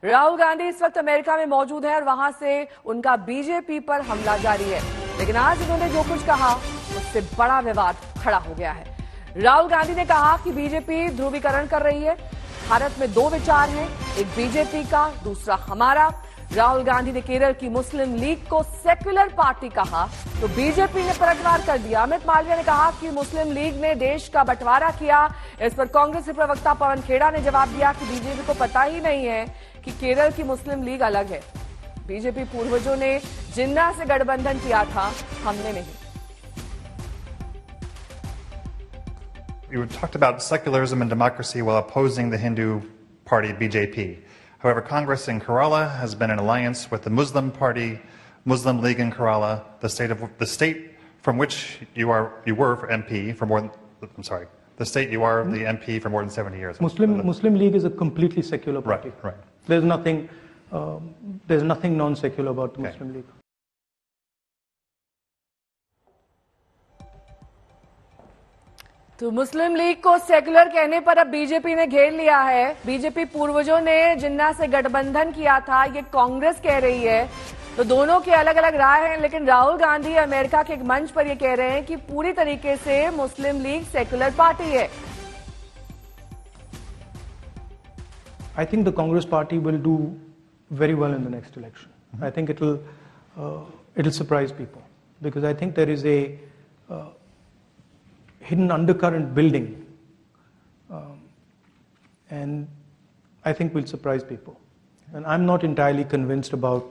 राहुल गांधी इस वक्त अमेरिका में मौजूद है और वहां से उनका बीजेपी पर हमला जारी है। लेकिन आज उन्होंने जो कुछ कहा उससे बड़ा विवाद खड़ा हो गया है। राहुल गांधी ने कहा कि बीजेपी ध्रुवीकरण कर रही है। भारत में दो विचार हैं, एक बीजेपी का, दूसरा हमारा। राहुल गांधी ने केरल की मुस्लिम लीग को सेक्युलर पार्टी कहा तो बीजेपी ने पलटवार कर दिया। अमित मालवीय ने कहा कि मुस्लिम लीग ने देश का बंटवारा किया। इस पर कांग्रेस के प्रवक्ता पवन खेड़ा ने जवाब दिया कि बीजेपी को पता ही नहीं है कि केरल की मुस्लिम लीग अलग है। बीजेपी पूर्वजों ने जिन्ना से गठबंधन किया था, हमने नहीं। You talked about secularism and democracy while opposing the Hindu party BJP. However, Congress in Kerala has been in alliance with the Muslim party, Muslim League in Kerala, the state from which you were MP for more than, the state you are the MP for more than 70 years. Muslim League is a completely secular party. Right. There's nothing non-secular about the Muslim League. तो मुस्लिम league को secular कहने पर अब BJP ने घेर लिया है। BJP पूर्वजों ने जिन्ना से गठबंधन किया था, ये कांग्रेस कह रही है। तो दोनों के अलग अलग राय हैं, लेकिन राहुल गांधी अमेरिका के एक मंच पर ये कह रहे हैं कि पूरी तरीके से मुस्लिम लीग सेक्युलर पार्टी है। I think the Congress party will do very well in the next election. I think it'll surprise people because I think there is a hidden undercurrent building, and I think will surprise people. And I'm not entirely convinced about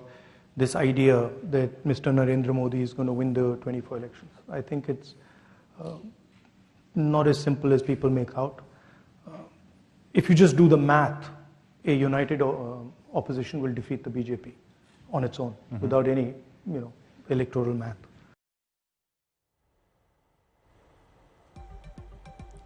this idea that Mr. Narendra Modi is going to win the 24 elections. I think it's not as simple as people make out. If you just do the math, a united opposition will defeat the BJP on its own without any, electoral math.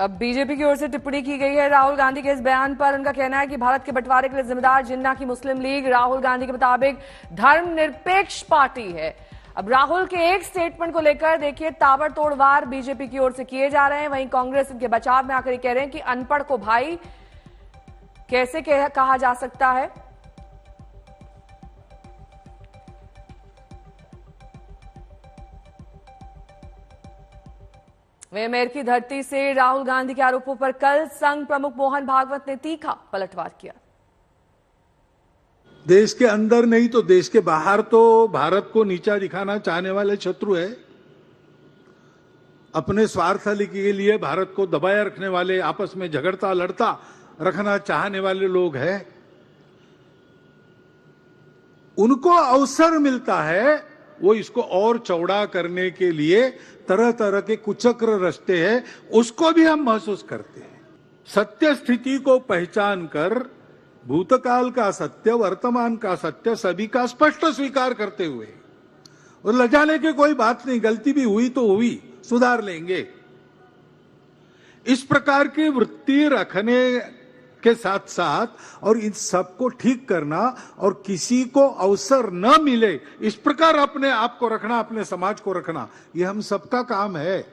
अब BJP की ओर से टिप्पणी की गई है राहुल गांधी के इस बयान पर। उनका कहना है कि भारत के बंटवारे के लिए जिम्मेदार जिन्ना की मुस्लिम लीग राहुल गांधी के मुताबिक धर्मनिरपेक्ष पार्टी है। अब राहुल के एक स्टेटमेंट को लेकर देखिए ताबड़तोड़ वार बीजेपी की ओर से किए जा रहे हैं। वहीं कांग्रेस इनके बचाव में आकर कह रहे हैं कि अनपढ़ को भाई कैसे कहा जा सकता है। वे अमेरिकी धरती से राहुल गांधी के आरोपों पर कल संघ प्रमुख मोहन भागवत ने तीखा पलटवार किया। देश के अंदर नहीं तो देश के बाहर तो भारत को नीचा दिखाना चाहने वाले शत्रु है। अपने स्वार्थ के लिए भारत को दबाए रखने वाले, आपस में झगड़ता लड़ता रखना चाहने वाले लोग हैं। उनको अवसर मिलता है, वो इसको और चौड़ा करने के लिए तरह तरह के कुचक्र रचते हैं। उसको भी हम महसूस करते हैं। सत्य स्थिति को पहचान कर भूतकाल का सत्य, वर्तमान का सत्य सभी का स्पष्ट स्वीकार करते हुए और लजाने की कोई बात नहीं, गलती भी हुई तो हुई, सुधार लेंगे। इस प्रकार की वृत्ति रखने के साथ साथ और इन सबको ठीक करना और किसी को अवसर न मिले इस प्रकार अपने आप को रखना, अपने समाज को रखना, ये हम सबका काम है।